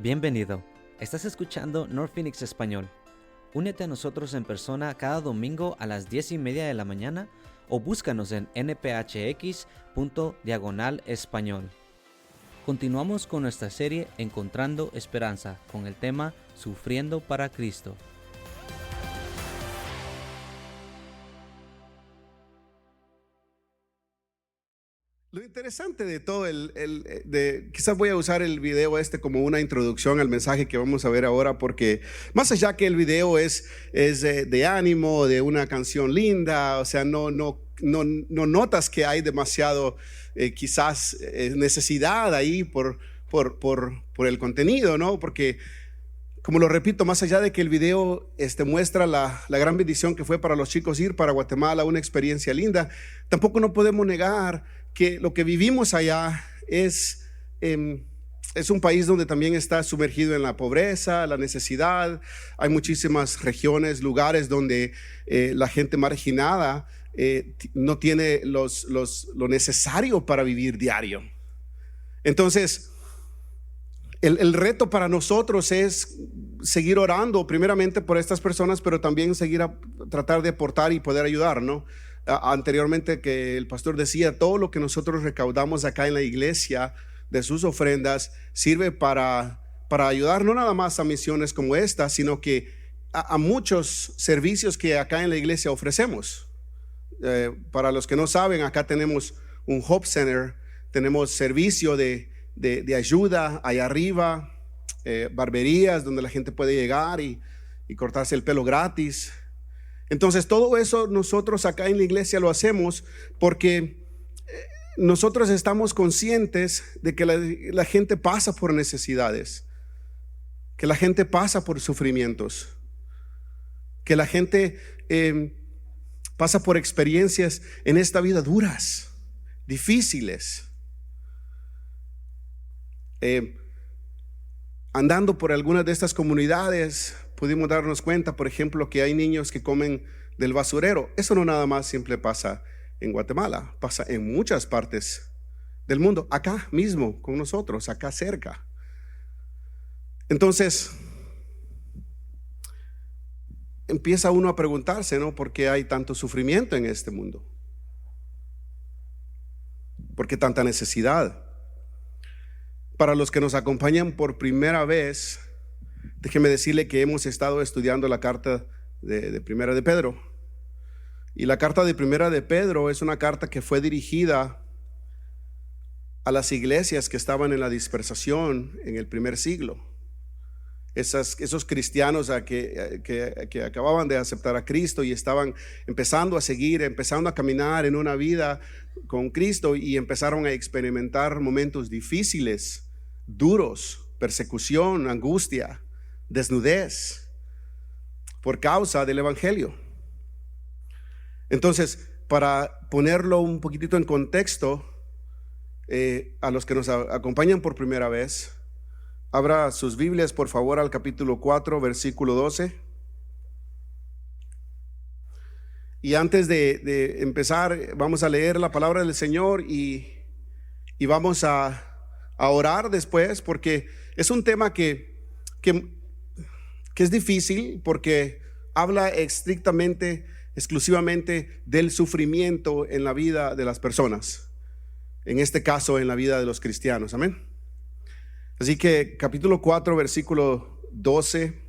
Bienvenido. Estás escuchando North Phoenix Español. Únete a nosotros en persona cada domingo a las 10:30 de la mañana o búscanos en nphx.diagonal español. Continuamos con nuestra serie Encontrando Esperanza con el tema Sufriendo para Cristo. Lo interesante de todo, quizás voy a usar el video como una introducción al mensaje que vamos a ver ahora, porque más allá que el video es de ánimo, de una canción linda, o sea, no notas que hay demasiado quizás necesidad ahí por el contenido, ¿no? Porque, como lo repito, más allá de que el video muestra la gran bendición que fue para los chicos ir para Guatemala, una experiencia linda, tampoco no podemos negar que lo que vivimos allá es un país donde también está sumergido en la pobreza, la necesidad. Hay muchísimas regiones, lugares donde la gente marginada no tiene lo necesario para vivir diario. Entonces, el reto para nosotros es seguir orando primeramente por estas personas, pero también seguir a tratar de aportar y poder ayudar, ¿no? Anteriormente que el pastor decía, todo lo que nosotros recaudamos acá en la iglesia de sus ofrendas sirve para ayudar no nada más a misiones como esta, sino que a muchos servicios que acá en la iglesia ofrecemos. Para los que no saben, acá tenemos un Hope Center, tenemos servicio de ayuda allá arriba, barberías donde la gente puede llegar y cortarse el pelo gratis. Entonces todo eso nosotros acá en la iglesia lo hacemos porque nosotros estamos conscientes de que la gente pasa por necesidades, que la gente pasa por sufrimientos, que la gente pasa por experiencias en esta vida duras, difíciles. Andando por algunas de estas comunidades pudimos darnos cuenta, por ejemplo, que hay niños que comen del basurero. Eso no nada más siempre pasa en Guatemala, pasa en muchas partes del mundo, acá mismo con nosotros, acá cerca. Entonces empieza uno a preguntarse, ¿no? ¿Por qué hay tanto sufrimiento en este mundo? ¿Por qué tanta necesidad? Para los que nos acompañan por primera vez, déjeme decirle que hemos estado estudiando la carta de Primera de Pedro. Y la carta de Primera de Pedro es una carta que fue dirigida a las iglesias que estaban en la dispersación en el primer siglo. Esos cristianos que acababan de aceptar a Cristo y estaban empezando a caminar en una vida con Cristo, y empezaron a experimentar momentos difíciles, duros, persecución, angustia, desnudez por causa del evangelio. Entonces, para ponerlo un poquitito en contexto, a los que nos acompañan por primera vez, abra sus Biblias por favor al capítulo 4, versículo 12. Y antes de empezar, vamos a leer la palabra del Señor y vamos a orar después, porque es un tema que es difícil, porque habla exclusivamente del sufrimiento en la vida de las personas, en este caso en la vida de los cristianos. Amén. Así que capítulo 4, versículo 12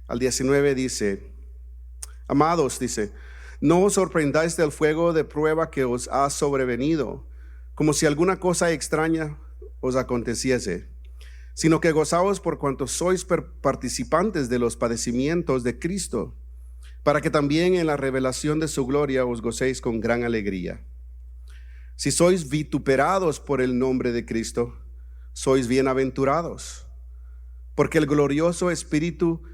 al 19 dice: Amados, dice, no os sorprendáis del fuego de prueba que os ha sobrevenido, como si alguna cosa extraña os aconteciese, sino que gozaos por cuanto sois participantes de los padecimientos de Cristo, para que también en la revelación de su gloria os gocéis con gran alegría. Si sois vituperados por el nombre de Cristo, sois bienaventurados, porque el glorioso Espíritu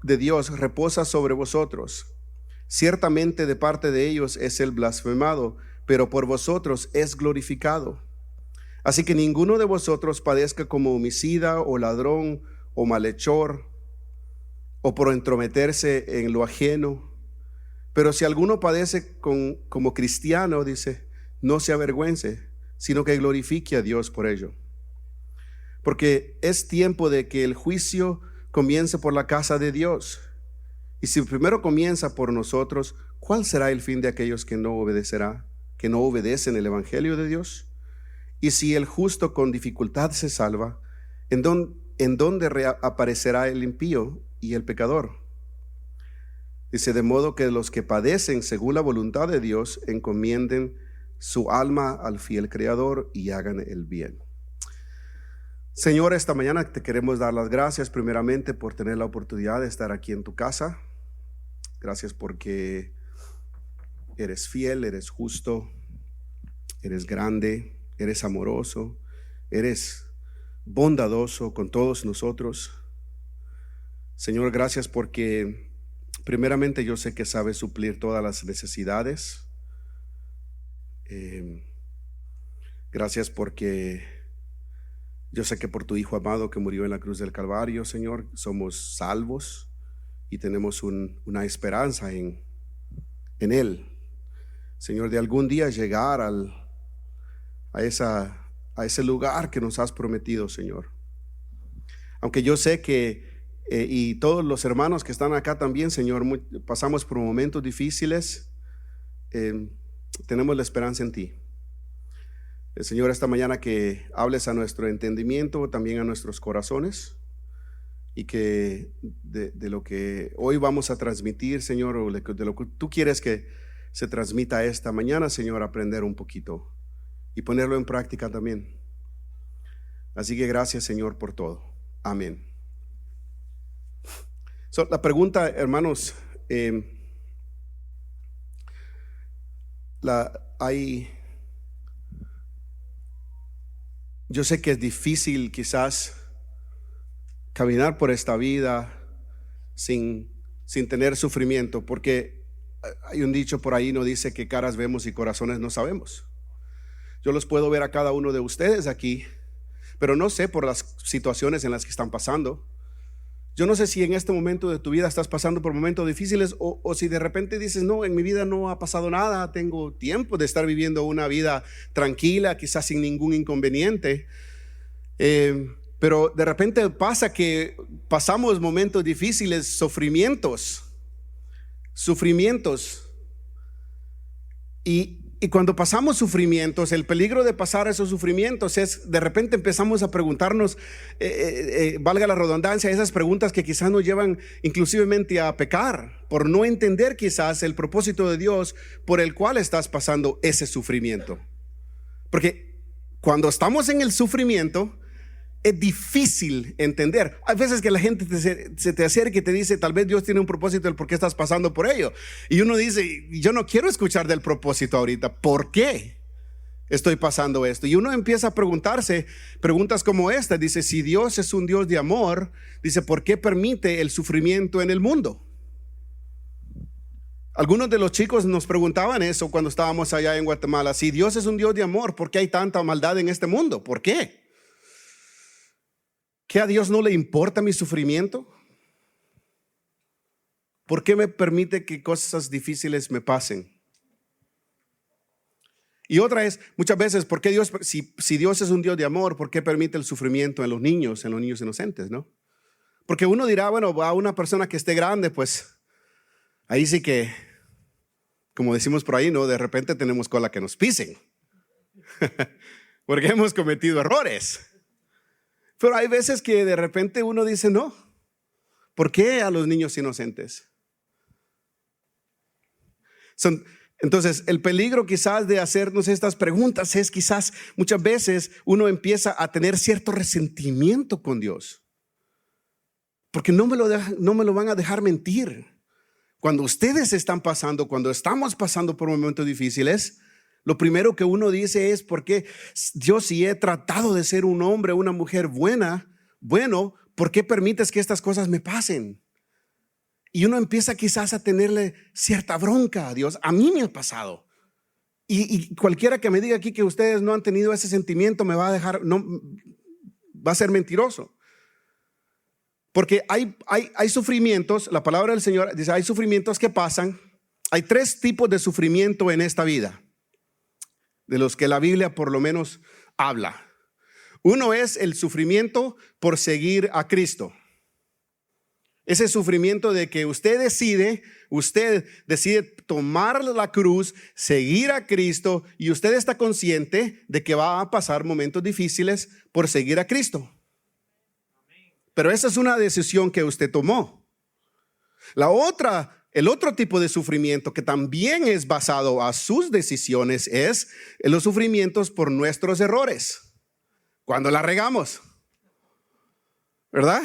de Dios reposa sobre vosotros. Ciertamente de parte de ellos es el blasfemado, pero por vosotros es glorificado. Así que ninguno de vosotros padezca como homicida o ladrón o malhechor o por entrometerse en lo ajeno. Pero si alguno padece como cristiano, dice, no se avergüence, sino que glorifique a Dios por ello. porque es tiempo de que el juicio comience por la casa de Dios. Y si primero comienza por nosotros, ¿cuál será el fin de aquellos que no obedecen el evangelio de Dios? Y si el justo con dificultad se salva, ¿en dónde reaparecerá el impío y el pecador? Dice, de modo que los que padecen según la voluntad de Dios encomienden su alma al fiel Creador y hagan el bien. Señor, esta mañana te queremos dar las gracias primeramente por tener la oportunidad de estar aquí en tu casa. Gracias porque eres fiel, eres justo, eres grande, eres amoroso, eres bondadoso con todos nosotros. Señor, gracias porque primeramente yo sé que sabes suplir todas las necesidades. Gracias porque yo sé que por tu Hijo amado que murió en la cruz del Calvario, Señor, somos salvos y tenemos una esperanza en Él. Señor, de algún día llegar a ese lugar que nos has prometido, Señor. Aunque yo sé que y todos los hermanos que están acá también, Señor, pasamos por momentos difíciles, tenemos la esperanza en ti. Señor, esta mañana que hables a nuestro entendimiento, también a nuestros corazones, y que de lo que hoy vamos a transmitir, Señor, o de lo que tú quieres que se transmita esta mañana, Señor, aprender un poquito y ponerlo en práctica también. Así que gracias, Señor, por todo. Amén. La pregunta, hermanos, yo sé que es difícil quizás caminar por esta vida sin tener sufrimiento, porque hay un dicho por ahí, no dice que caras vemos y corazones no sabemos. Yo los puedo ver a cada uno de ustedes aquí, pero no sé por las situaciones en las que están pasando. Yo no sé si en este momento de tu vida estás pasando por momentos difíciles o si de repente dices, no, en mi vida no ha pasado nada, tengo tiempo de estar viviendo una vida tranquila, quizás sin ningún inconveniente. Pero de repente pasa que pasamos momentos difíciles, sufrimientos. Y cuando pasamos sufrimientos, el peligro de pasar esos sufrimientos es de repente empezamos a preguntarnos, valga la redundancia, esas preguntas que quizás nos llevan inclusivemente a pecar por no entender quizás el propósito de Dios por el cual estás pasando ese sufrimiento. Porque cuando estamos en el sufrimiento es difícil entender. Hay veces que la gente se te acerca y te dice, tal vez Dios tiene un propósito del por qué estás pasando por ello. Y uno dice, yo no quiero escuchar del propósito ahorita. ¿Por qué estoy pasando esto? Y uno empieza a preguntarse preguntas como esta. Dice, si Dios es un Dios de amor, dice, ¿por qué permite el sufrimiento en el mundo? Algunos de los chicos nos preguntaban eso cuando estábamos allá en Guatemala. Si Dios es un Dios de amor, ¿por qué hay tanta maldad en este mundo? ¿Por qué? ¿Que a Dios no le importa mi sufrimiento? ¿Por qué me permite que cosas difíciles me pasen? Y otra es, muchas veces, ¿por qué Dios, si Dios es un Dios de amor, por qué permite el sufrimiento en los niños inocentes, ¿no? Porque uno dirá, bueno, a una persona que esté grande, pues ahí sí que, como decimos por ahí, ¿no? De repente tenemos cola que nos pisen. Porque hemos cometido errores. Pero hay veces que de repente uno dice, no, ¿por qué a los niños inocentes? Entonces, el peligro quizás de hacernos estas preguntas es quizás muchas veces uno empieza a tener cierto resentimiento con Dios. Porque no me lo van a dejar mentir. Cuando ustedes están pasando, cuando estamos pasando por momentos difíciles, lo primero que uno dice es, ¿por qué Dios, si he tratado de ser un hombre o una mujer bueno, ¿por qué permites que estas cosas me pasen? Y uno empieza quizás a tenerle cierta bronca a Dios. A mí me ha pasado. Y cualquiera que me diga aquí que ustedes no han tenido ese sentimiento me va a dejar, no, va a ser mentiroso. Porque hay sufrimientos, la palabra del Señor dice, hay sufrimientos que pasan. Hay 3 tipos de sufrimiento en esta vida, de los que la Biblia por lo menos habla. Uno es el sufrimiento por seguir a Cristo. Ese sufrimiento de que usted decide tomar la cruz, seguir a Cristo, y usted está consciente de que va a pasar momentos difíciles por seguir a Cristo. Pero esa es una decisión que usted tomó. El otro tipo de sufrimiento que también es basado a sus decisiones es los sufrimientos por nuestros errores. Cuando la regamos, ¿verdad?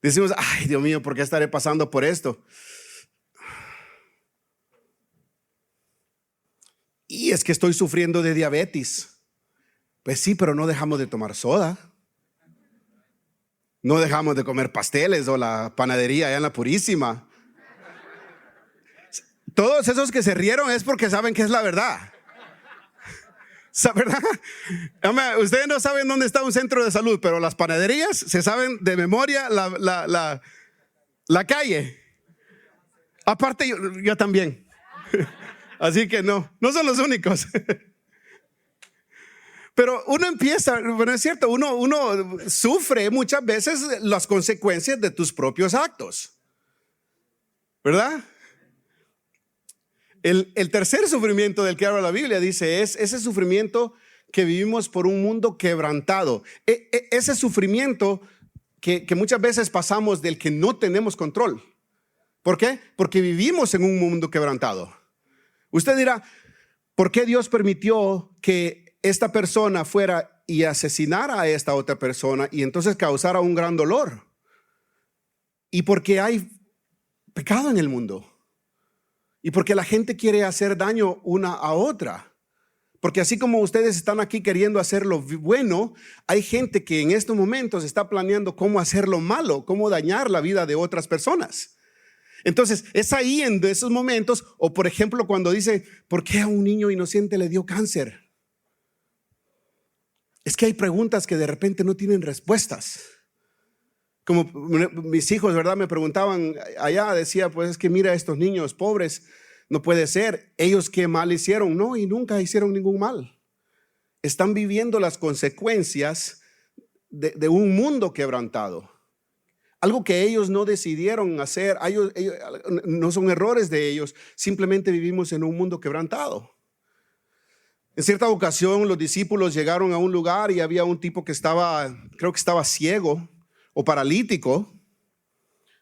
Decimos, ay, Dios mío, ¿por qué estaré pasando por esto? Y es que estoy sufriendo de diabetes. Pues sí, pero no dejamos de tomar soda. No dejamos de comer pasteles o la panadería allá en la Purísima. Todos esos que se rieron es porque saben que es la verdad. ¿Verdad? Ustedes no saben dónde está un centro de salud, pero las panaderías se saben de memoria la calle. Aparte yo también. Así que no son los únicos. Pero uno empieza, bueno, es cierto, uno sufre muchas veces las consecuencias de tus propios actos, ¿verdad? El tercer sufrimiento del que habla la Biblia, dice, es ese sufrimiento que vivimos por un mundo quebrantado. Ese sufrimiento que muchas veces pasamos del que no tenemos control. ¿Por qué? Porque vivimos en un mundo quebrantado. Usted dirá, ¿por qué Dios permitió que esta persona fuera y asesinara a esta otra persona y entonces causara un gran dolor? Y porque hay pecado en el mundo. Y porque la gente quiere hacer daño una a otra. Porque así como ustedes están aquí queriendo hacer lo bueno, hay gente que en estos momentos está planeando cómo hacer lo malo, cómo dañar la vida de otras personas. Entonces es ahí en esos momentos, o por ejemplo cuando dice, ¿por qué a un niño inocente le dio cáncer? Es que hay preguntas que de repente no tienen respuestas. Como mis hijos, ¿verdad? Me preguntaban allá, decía, pues es que mira, estos niños pobres, no puede ser. ¿Ellos qué mal hicieron? No, y nunca hicieron ningún mal. Están viviendo las consecuencias de un mundo quebrantado. Algo que ellos no decidieron hacer, ellos, no son errores de ellos, simplemente vivimos en un mundo quebrantado. En cierta ocasión los discípulos llegaron a un lugar y había un tipo que creo que estaba ciego o paralítico,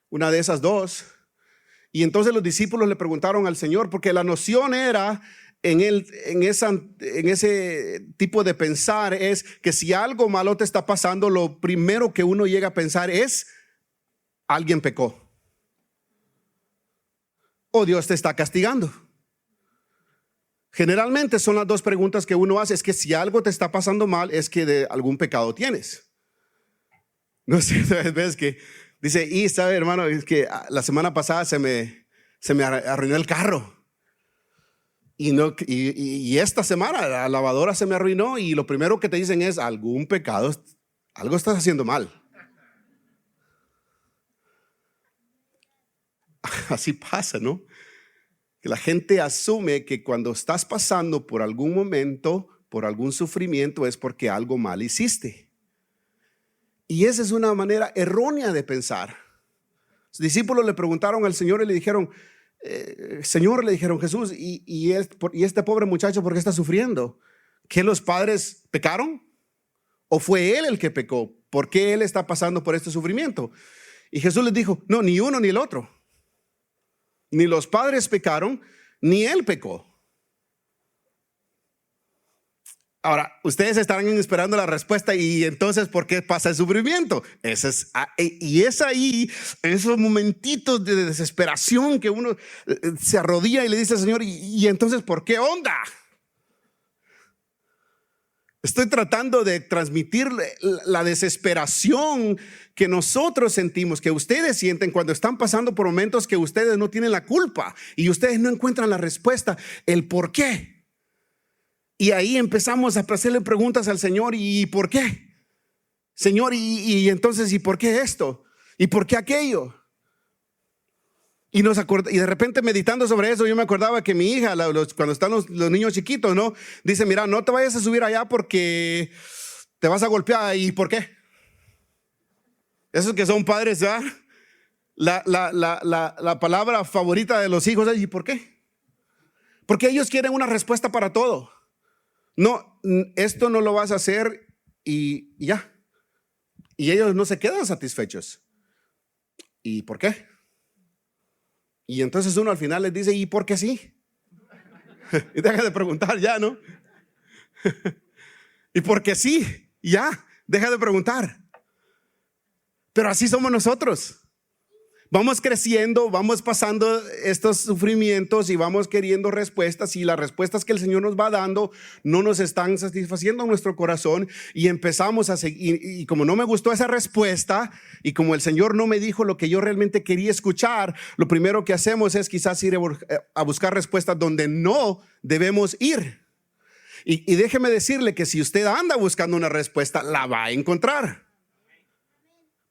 una de esas dos. Y entonces los discípulos le preguntaron al Señor, porque la noción era en ese tipo de pensar es que si algo malo te está pasando, lo primero que uno llega a pensar es alguien pecó o Dios te está castigando. Generalmente son las dos preguntas que uno hace, es que si algo te está pasando mal es que de algún pecado tienes. No sé, ves que dice, y sabe hermano, es que la semana pasada se me arruinó el carro. Y esta semana la lavadora se me arruinó y lo primero que te dicen es algún pecado, algo estás haciendo mal. Así pasa, ¿no? Que la gente asume que cuando estás pasando por algún momento, por algún sufrimiento, es porque algo mal hiciste. Y esa es una manera errónea de pensar. Los discípulos le preguntaron al Señor y le dijeron, Señor, le dijeron, Jesús, ¿y este pobre muchacho por qué está sufriendo? ¿Que los padres pecaron? ¿O fue él el que pecó? ¿Por qué él está pasando por este sufrimiento? Y Jesús les dijo, no, ni uno ni el otro. Ni los padres pecaron, ni él pecó. Ahora, ustedes estarán esperando la respuesta y entonces, ¿por qué pasa el sufrimiento? Y es ahí, en esos momentitos de desesperación que uno se arrodilla y le dice al Señor, ¿y entonces por qué onda? Estoy tratando de transmitir la desesperación que nosotros sentimos, que ustedes sienten cuando están pasando por momentos que ustedes no tienen la culpa y ustedes no encuentran la respuesta, el por qué. Y ahí empezamos a hacerle preguntas al Señor, ¿y por qué? Señor, y entonces, ¿y por qué esto? ¿Y por qué aquello? Y de repente meditando sobre eso, yo me acordaba que mi hija, cuando están los niños chiquitos, ¿no? Dice, mira, no te vayas a subir allá porque te vas a golpear. ¿Y por qué? Esos que son padres, ¿verdad? La palabra favorita de los hijos es, ¿y por qué? Porque ellos quieren una respuesta para todo. No, esto no lo vas a hacer y ya. Y ellos no se quedan satisfechos. ¿Y por qué? Y entonces uno al final les dice, ¿y por qué sí? Y deja de preguntar ya, ¿no? ¿Y por qué sí? Ya, deja de preguntar. Pero así somos nosotros. Vamos creciendo, vamos pasando estos sufrimientos y vamos queriendo respuestas, y las respuestas que el Señor nos va dando no nos están satisfaciendo nuestro corazón, y empezamos a seguir, y como no me gustó esa respuesta y como el Señor no me dijo lo que yo realmente quería escuchar, lo primero que hacemos es quizás ir a buscar respuestas donde no debemos ir. Y déjeme decirle que si usted anda buscando una respuesta, la va a encontrar.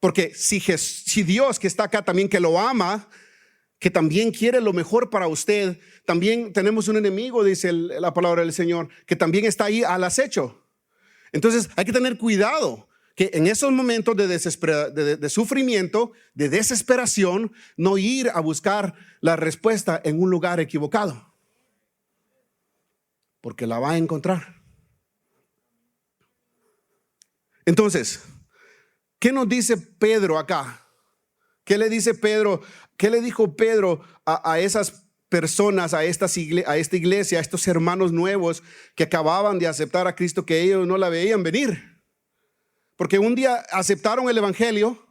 Porque si Dios, que está acá también, que lo ama, que también quiere lo mejor para usted, también tenemos un enemigo, dice la palabra del Señor, que también está ahí al acecho. Entonces hay que tener cuidado que en esos momentos de sufrimiento, de desesperación, no ir a buscar la respuesta en un lugar equivocado, porque la va a encontrar. Entonces, ¿qué nos dice Pedro acá? ¿Qué le dice Pedro? ¿Qué le dijo Pedro a esas personas, a esta iglesia, a estos hermanos nuevos que acababan de aceptar a Cristo, que ellos no la veían venir? Porque un día aceptaron el evangelio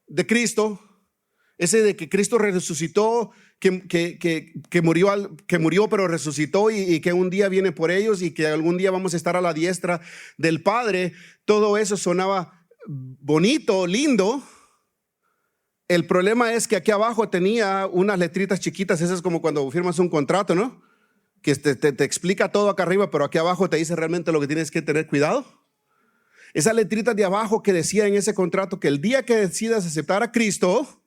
de Cristo, ese de que Cristo resucitó, que murió pero resucitó, y que un día viene por ellos y que algún día vamos a estar a la diestra del Padre. Todo eso sonaba bonito, lindo. El problema es que aquí abajo tenía unas letritas chiquitas. Eso es como cuando firmas un contrato, ¿no? Que te explica todo acá arriba, pero aquí abajo te dice realmente lo que tienes que tener cuidado. Esas letritas de abajo que decía en ese contrato que el día que decidas aceptar a Cristo,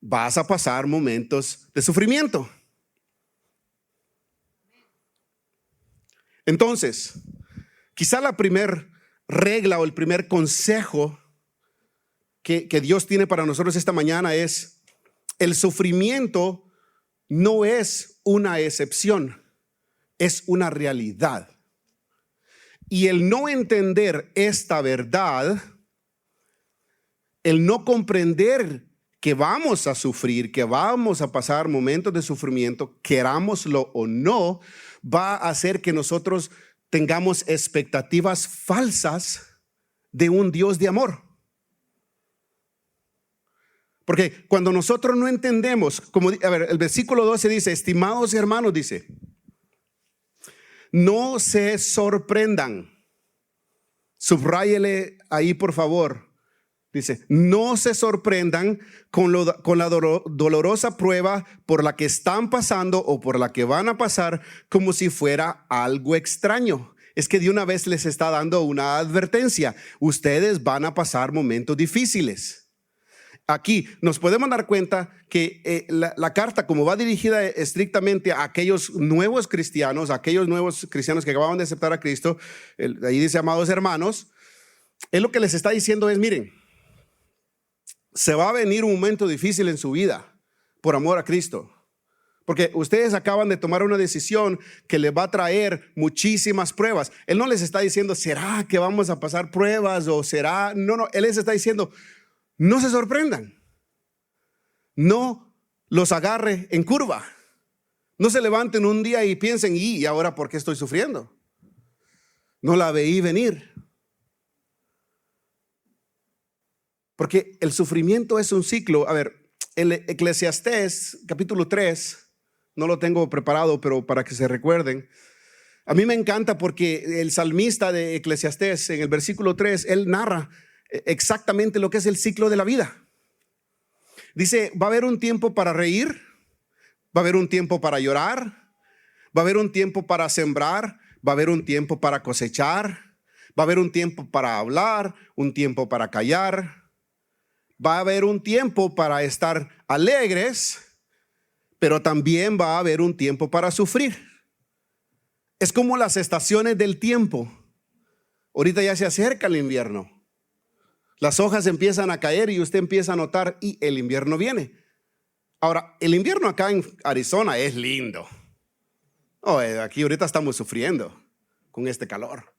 vas a pasar momentos de sufrimiento. Entonces, quizá la primer regla o el primer consejo que Dios tiene para nosotros esta mañana es: el sufrimiento no es una excepción, es una realidad. Y el no entender esta verdad, el no comprender que vamos a sufrir, que vamos a pasar momentos de sufrimiento, querámoslo o no, va a hacer que nosotros tengamos expectativas falsas de un Dios de amor. Porque cuando nosotros no entendemos, el versículo 12 dice: estimados hermanos, dice, no se sorprendan. Subráyele ahí, por favor. Dice, no se sorprendan con la dolorosa prueba por la que están pasando o por la que van a pasar, como si fuera algo extraño. Es que de una vez les está dando una advertencia. Ustedes van a pasar momentos difíciles. Aquí nos podemos dar cuenta que la carta, como va dirigida estrictamente a aquellos nuevos cristianos, que acababan de aceptar a Cristo, ahí dice amados hermanos, es lo que les está diciendo es: miren, se va a venir un momento difícil en su vida por amor a Cristo. Porque ustedes acaban de tomar una decisión que les va a traer muchísimas pruebas. Él no les está diciendo, ¿será que vamos a pasar pruebas? O será, no, él les está diciendo, no se sorprendan. No los agarre en curva. No se levanten un día y piensen, ¿y ahora por qué estoy sufriendo? No la veí venir. Porque el sufrimiento es un ciclo. A ver, el Eclesiastés capítulo 3, no lo tengo preparado, pero para que se recuerden. A mí me encanta porque el salmista de Eclesiastés, en el versículo 3, él narra exactamente lo que es el ciclo de la vida. Dice, va a haber un tiempo para reír, va a haber un tiempo para llorar, va a haber un tiempo para sembrar, va a haber un tiempo para cosechar, va a haber un tiempo para hablar, un tiempo para callar, va a haber un tiempo para estar alegres, pero también va a haber un tiempo para sufrir. Es como las estaciones del tiempo. Ahorita ya se acerca el invierno. Las hojas empiezan a caer y usted empieza a notar y el invierno viene. Ahora, el invierno acá en Arizona es lindo. Aquí ahorita estamos sufriendo con este calor.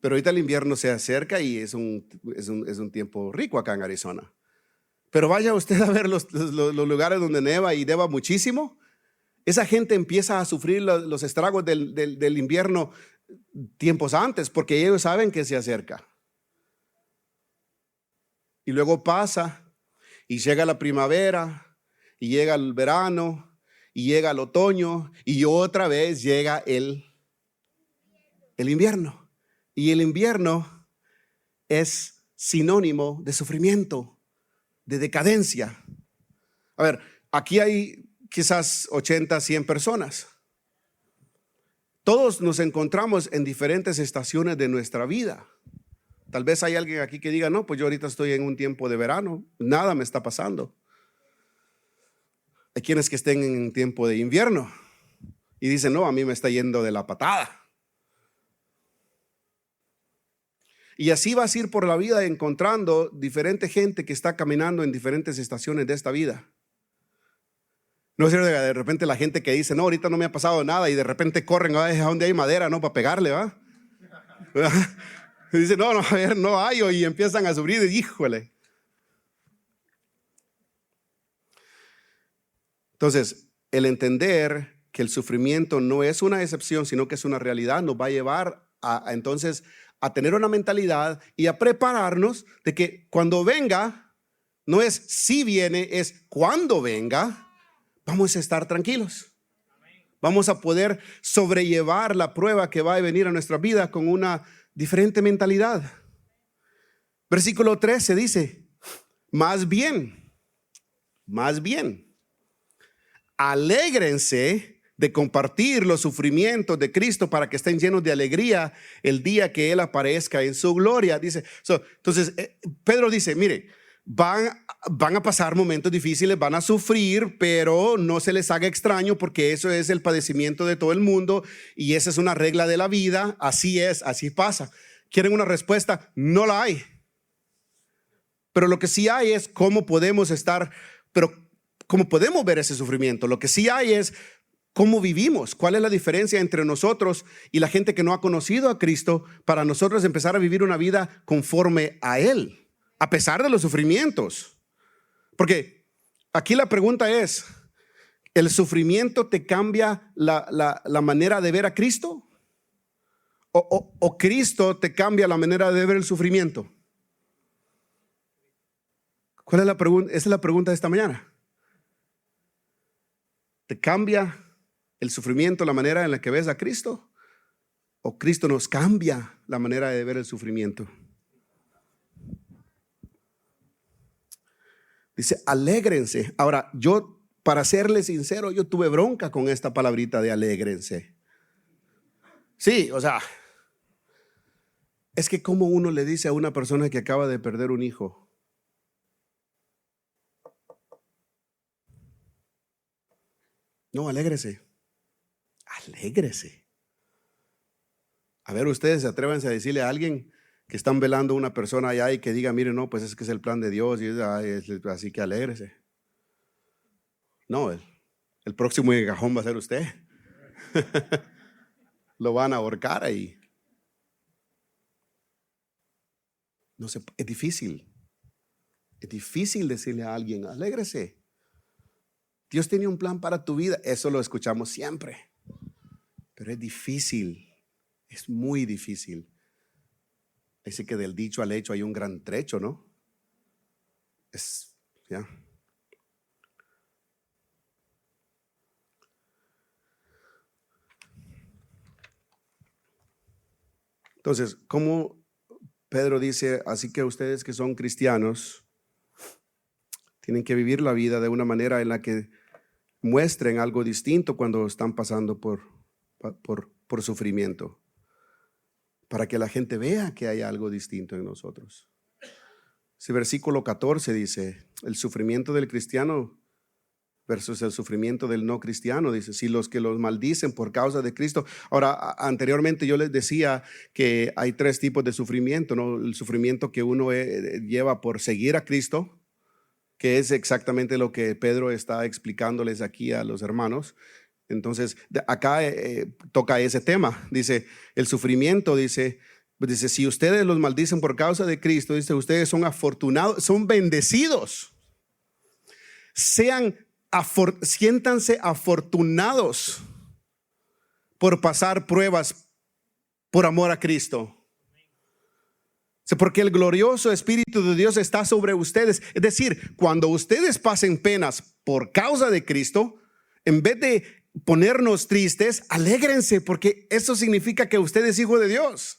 Pero ahorita el invierno se acerca y es un tiempo rico acá en Arizona. Pero vaya usted a ver los lugares donde neva y neva muchísimo. Esa gente empieza a sufrir los estragos del invierno tiempos antes, porque ellos saben que se acerca. Y luego pasa y llega la primavera y llega el verano y llega el otoño y otra vez llega el invierno. Y el invierno es sinónimo de sufrimiento, de decadencia. A ver, aquí hay quizás 80, 100 personas. Todos nos encontramos en diferentes estaciones de nuestra vida. Tal vez hay alguien aquí que diga, no, pues yo ahorita estoy en un tiempo de verano, nada me está pasando. Hay quienes que estén en un tiempo de invierno y dicen, no, a mí me está yendo de la patada. Y así vas a ir por la vida encontrando diferente gente que está caminando en diferentes estaciones de esta vida. No es cierto, de repente la gente que dice, no, ahorita no me ha pasado nada y de repente corren a donde hay madera, ¿no? Para pegarle, ¿va? Y dicen, no, a ver, no hay, y empiezan a sufrir, híjole. Entonces, el entender que el sufrimiento no es una excepción, sino que es una realidad, nos va a llevar entonces a tener una mentalidad y a prepararnos de que cuando venga, no es si viene, es cuando venga, vamos a estar tranquilos. Vamos a poder sobrellevar la prueba que va a venir a nuestra vida con una diferente mentalidad. Versículo 13 dice, más bien, alégrense de compartir los sufrimientos de Cristo para que estén llenos de alegría el día que Él aparezca en su gloria. Dice, entonces Pedro dice, mire, van a pasar momentos difíciles, van a sufrir, pero no se les haga extraño porque eso es el padecimiento de todo el mundo y esa es una regla de la vida, así es, así pasa. ¿Quieren una respuesta? No la hay. Pero lo que sí hay es cómo podemos cómo podemos ver ese sufrimiento. Lo que sí hay es cómo vivimos, cuál es la diferencia entre nosotros y la gente que no ha conocido a Cristo para nosotros empezar a vivir una vida conforme a Él. A pesar de los sufrimientos. Porque aquí la pregunta es, ¿el sufrimiento te cambia la manera de ver a Cristo? ¿O Cristo te cambia la manera de ver el sufrimiento? ¿Cuál es la pregunta? Esa es la pregunta de esta mañana. ¿Te cambia el sufrimiento la manera en la que ves a Cristo? ¿O Cristo nos cambia la manera de ver el sufrimiento? Dice, alégrense. Ahora, para serle sincero, yo tuve bronca con esta palabrita de alégrense. Sí, o sea, es que como uno le dice a una persona que acaba de perder un hijo, no, alégrese. Alégrese. A ver, ustedes atrévanse a decirle a alguien que están velando a una persona allá y que diga, mire, no, pues es que es el plan de Dios y así que alégrese. No, el próximo cajón va a ser usted. Lo van a ahorcar ahí. No sé, es difícil. Es difícil decirle a alguien, alégrese. Dios tiene un plan para tu vida. Eso lo escuchamos siempre. Pero es difícil. Es muy difícil. Dice que del dicho al hecho hay un gran trecho, ¿no? ¿Ya? Entonces, ¿cómo Pedro dice? Así que ustedes que son cristianos tienen que vivir la vida de una manera en la que muestren algo distinto cuando están pasando por sufrimiento, para que la gente vea que hay algo distinto en nosotros. Ese versículo 14 dice, el sufrimiento del cristiano versus el sufrimiento del no cristiano. Dice, si los que los maldicen por causa de Cristo. Ahora, anteriormente yo les decía que hay 3 tipos de sufrimiento, ¿no? El sufrimiento que uno lleva por seguir a Cristo, que es exactamente lo que Pedro está explicándoles aquí a los hermanos. Entonces, acá toca ese tema. Dice, el sufrimiento, dice, si ustedes los maldicen por causa de Cristo, dice, ustedes son afortunados, son bendecidos. Siéntanse afortunados por pasar pruebas por amor a Cristo. Porque el glorioso Espíritu de Dios está sobre ustedes. Es decir, cuando ustedes pasen penas por causa de Cristo, en vez de ponernos tristes, alégrense, porque eso significa que usted es hijo de Dios.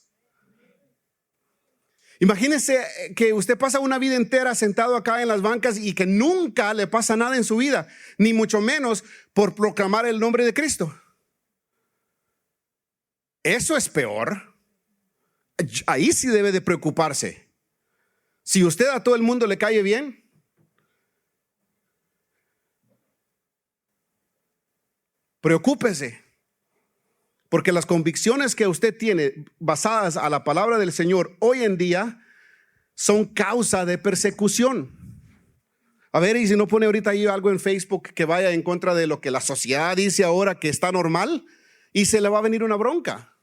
Imagínese que usted pasa una vida entera sentado acá en las bancas y que nunca le pasa nada en su vida, ni mucho menos por proclamar el nombre de Cristo. Eso es peor. Ahí sí debe de preocuparse. Si usted a todo el mundo le cae bien, preocúpese. Porque las convicciones que usted tiene basadas a la palabra del Señor hoy en día son causa de persecución. A ver, y si no pone ahorita ahí algo en Facebook que vaya en contra de lo que la sociedad dice ahora que está normal, y se le va a venir una bronca.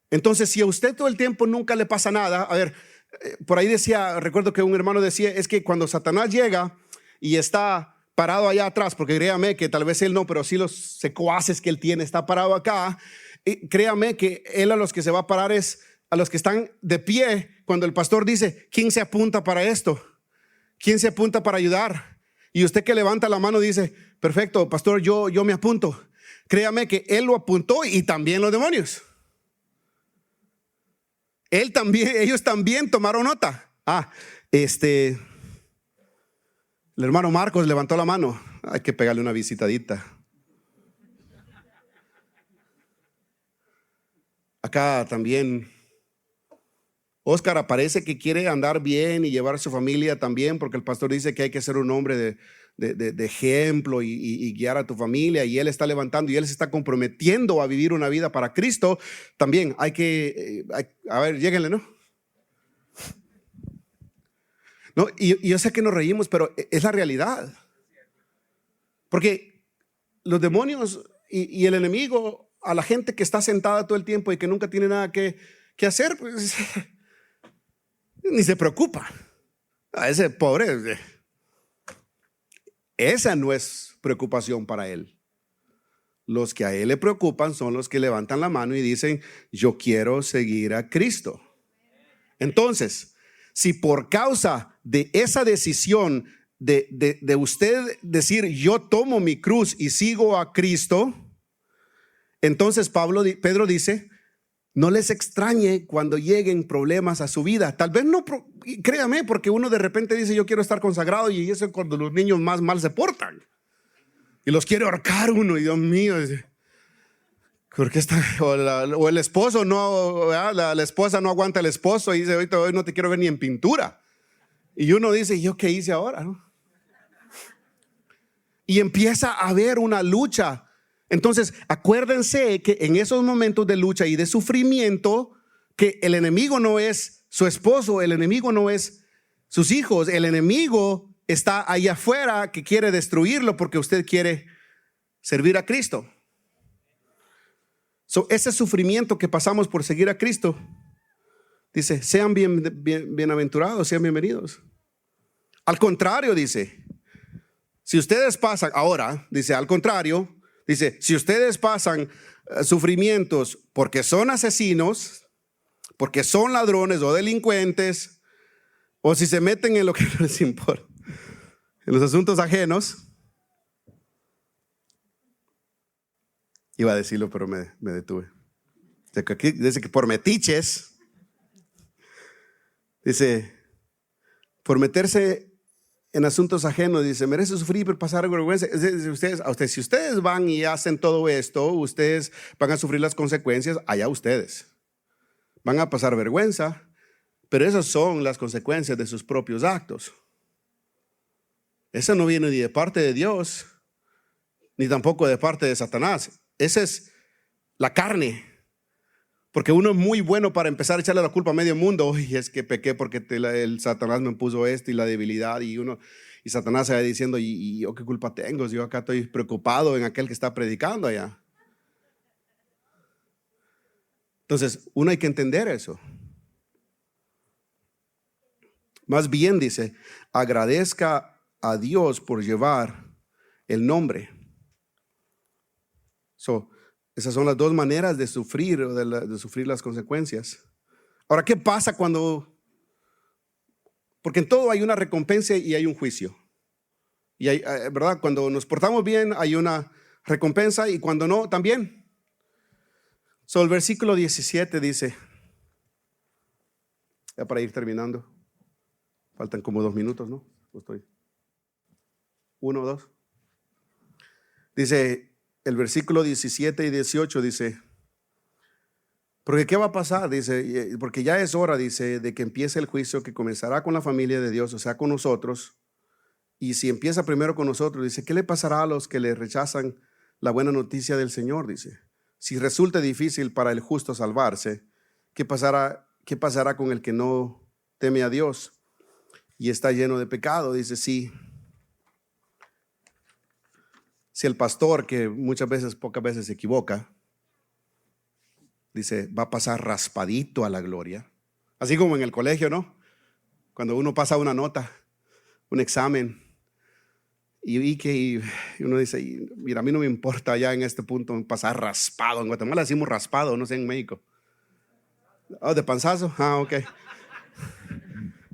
Entonces, si a usted todo el tiempo nunca le pasa nada, a ver, por ahí decía, recuerdo que un hermano decía, es que cuando Satanás llega y está parado allá atrás, porque créame que tal vez él no, pero sí los secuaces que él tiene, está parado acá, y créame que él a los que se va a parar es a los que están de pie, cuando el pastor dice, ¿quién se apunta para esto? ¿Quién se apunta para ayudar? Y usted que levanta la mano dice, perfecto, pastor, yo me apunto. Créame que él lo apuntó y también los demonios. Ellos también tomaron nota. El hermano Marcos levantó la mano. Hay que pegarle una visitadita. Acá también Oscar aparece que quiere andar bien y llevar a su familia también, porque el pastor dice que hay que ser un hombre de ejemplo y guiar a tu familia, y él está levantando y él se está comprometiendo a vivir una vida para Cristo. También hay que, a ver, lléguenle, ¿no? No, y yo sé que nos reímos, pero es la realidad. Porque los demonios y el enemigo, a la gente que está sentada todo el tiempo y que nunca tiene nada que hacer, pues ni se preocupa. A ese pobre, esa no es preocupación para él. Los que a él le preocupan son los que levantan la mano y dicen, yo quiero seguir a Cristo. Entonces, si por causa de esa decisión de usted decir, yo tomo mi cruz y sigo a Cristo, entonces Pedro dice, no les extrañe cuando lleguen problemas a su vida. Tal vez no, créame, porque uno de repente dice, yo quiero estar consagrado, y eso es cuando los niños más mal se portan y los quiere ahorcar uno, y Dios mío, porque o el esposo no, la esposa no aguanta al esposo y dice, hoy no te quiero ver ni en pintura, y uno dice, ¿yo qué hice ahora? ¿No? Y empieza a haber una lucha. Entonces, acuérdense que en esos momentos de lucha y de sufrimiento, que el enemigo no es su esposo, el enemigo no es sus hijos, el enemigo está ahí afuera que quiere destruirlo porque usted quiere servir a Cristo. Ese sufrimiento que pasamos por seguir a Cristo, dice, sean bienaventurados, sean bienvenidos. Al contrario, dice, si ustedes pasan, ahora, dice, al contrario, dice, si ustedes pasan sufrimientos porque son asesinos, porque son ladrones o delincuentes, o si se meten en lo que no les importa, en los asuntos ajenos. Iba a decirlo, pero me detuve. Dice que por metiches, dice, por meterse en asuntos ajenos, dice, merece sufrir y pasar vergüenza. Si ustedes van y hacen todo esto, ustedes van a sufrir las consecuencias. Allá ustedes van a pasar vergüenza, Pero esas son las consecuencias de sus propios actos. Eso no viene ni de parte de Dios, ni tampoco de parte de Satanás. Esa es la carne. Porque uno es muy bueno para empezar a echarle la culpa a medio mundo. Y es que pequé porque el Satanás me puso esto y la debilidad. Y Satanás se va diciendo, ¿y yo qué culpa tengo? Si yo acá estoy preocupado en aquel que está predicando allá. Entonces, uno hay que entender eso. Más bien dice, agradezca a Dios por llevar el nombre. Esas son las dos maneras de sufrir, de sufrir las consecuencias. Ahora, ¿qué pasa porque en todo hay una recompensa y hay un juicio? Y hay, ¿verdad? Cuando nos portamos bien hay una recompensa y cuando no, también. El versículo 17 dice, ya para ir terminando, faltan como 2 minutos, ¿no? Estoy 1 o 2. Dice el versículo 17 y 18, dice, porque ¿qué va a pasar? Dice, porque ya es hora, dice, de que empiece el juicio que comenzará con la familia de Dios, o sea, con nosotros. Y si empieza primero con nosotros, dice, ¿qué le pasará a los que le rechazan la buena noticia del Señor? Dice, si resulta difícil para el justo salvarse, ¿qué pasará con el que no teme a Dios y está lleno de pecado? Dice, si el pastor, que pocas veces se equivoca, dice, va a pasar raspadito a la gloria. Así como en el colegio, ¿no? Cuando uno pasa una nota, un examen, y uno dice, mira, a mí no me importa ya en este punto pasar raspado. En Guatemala decimos raspado, no sé en México. Oh, ¿de panzazo? Ah, ok.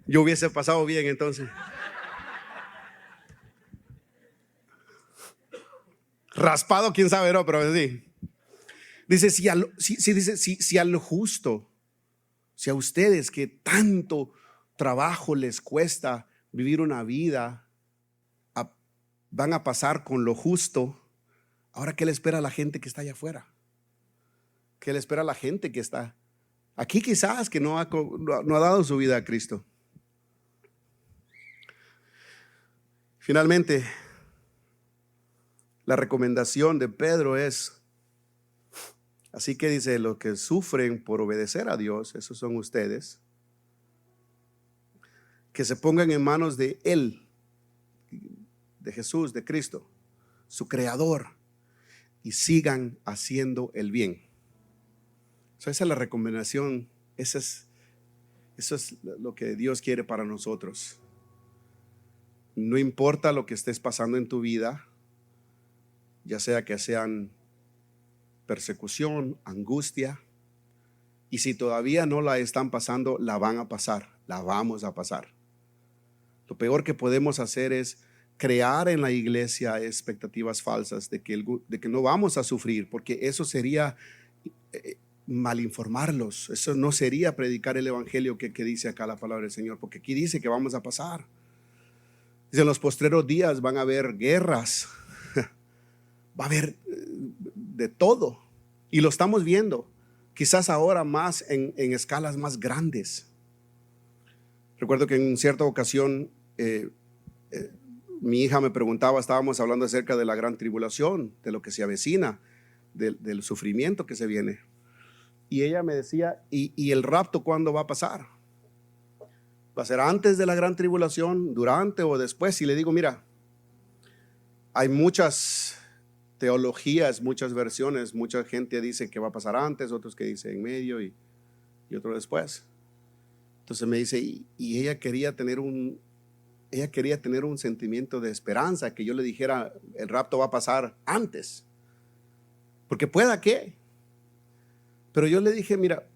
Yo hubiese pasado bien entonces. Raspado, quién sabe, no, pero sí. Dice, si al justo, si a ustedes que tanto trabajo les cuesta vivir una vida, van a pasar con lo justo, ahora ¿qué le espera a la gente que está allá afuera? ¿Qué le espera a la gente que está aquí quizás que no ha dado su vida a Cristo? Finalmente, la recomendación de Pedro es, así que dice, los que sufren por obedecer a Dios, esos son ustedes, que se pongan en manos de Él, de Jesús, de Cristo, su creador, y sigan haciendo el bien. Esa es la recomendación, eso es lo que Dios quiere para nosotros. No importa lo que estés pasando en tu vida, ya sea que sean persecución, angustia, y si todavía no la están pasando, la van a pasar, la vamos a pasar. Lo peor que podemos hacer es crear en la iglesia expectativas falsas de que no vamos a sufrir, porque eso sería malinformarlos. Eso no sería predicar el evangelio que dice acá la palabra del Señor, porque aquí dice que vamos a pasar. Dice, en los postreros días van a haber guerras, va a haber de todo, y lo estamos viendo, quizás ahora más en escalas más grandes. Recuerdo que en cierta ocasión mi hija me preguntaba, estábamos hablando acerca de la gran tribulación, de lo que se avecina, del sufrimiento que se viene. Y ella me decía, ¿y el rapto cuándo va a pasar? ¿Va a ser antes de la gran tribulación, durante o después? Y le digo, mira, hay muchas teologías, muchas versiones, mucha gente dice que va a pasar antes, otros que dicen en medio y otro después. Entonces me dice, y ella quería tener un sentimiento de esperanza, que yo le dijera, el rapto va a pasar antes, porque pueda que. Pero yo le dije, mira,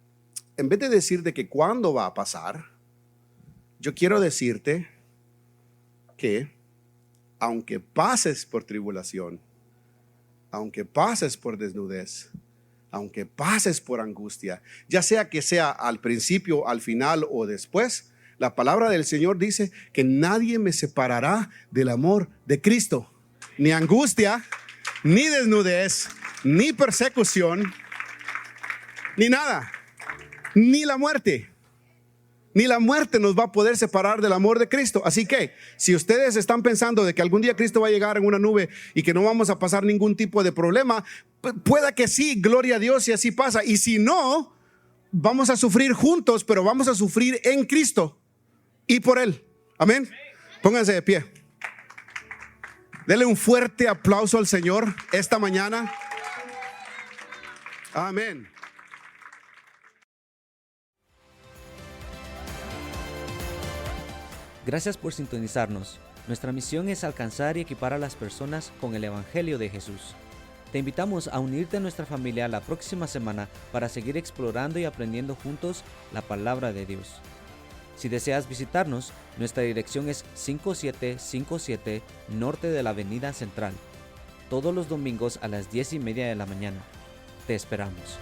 en vez de decirte que cuándo va a pasar, yo quiero decirte que aunque pases por tribulación, aunque pases por desnudez, aunque pases por angustia, ya sea que sea al principio, al final o después, la palabra del Señor dice que nadie me separará del amor de Cristo. Ni angustia, ni desnudez, ni persecución, ni nada, ni la muerte, ni la muerte nos va a poder separar del amor de Cristo. Así que, si ustedes están pensando de que algún día Cristo va a llegar en una nube y que no vamos a pasar ningún tipo de problema, pueda que sí, gloria a Dios, y así pasa. Y si no, vamos a sufrir juntos, pero vamos a sufrir en Cristo y por Él. Amén. Pónganse de pie. Denle un fuerte aplauso al Señor esta mañana. Amén. Gracias por sintonizarnos. Nuestra misión es alcanzar y equipar a las personas con el Evangelio de Jesús. Te invitamos a unirte a nuestra familia la próxima semana para seguir explorando y aprendiendo juntos la palabra de Dios. Si deseas visitarnos, nuestra dirección es 5757 Norte de la Avenida Central, todos los domingos a las 10:30 de la mañana. Te esperamos.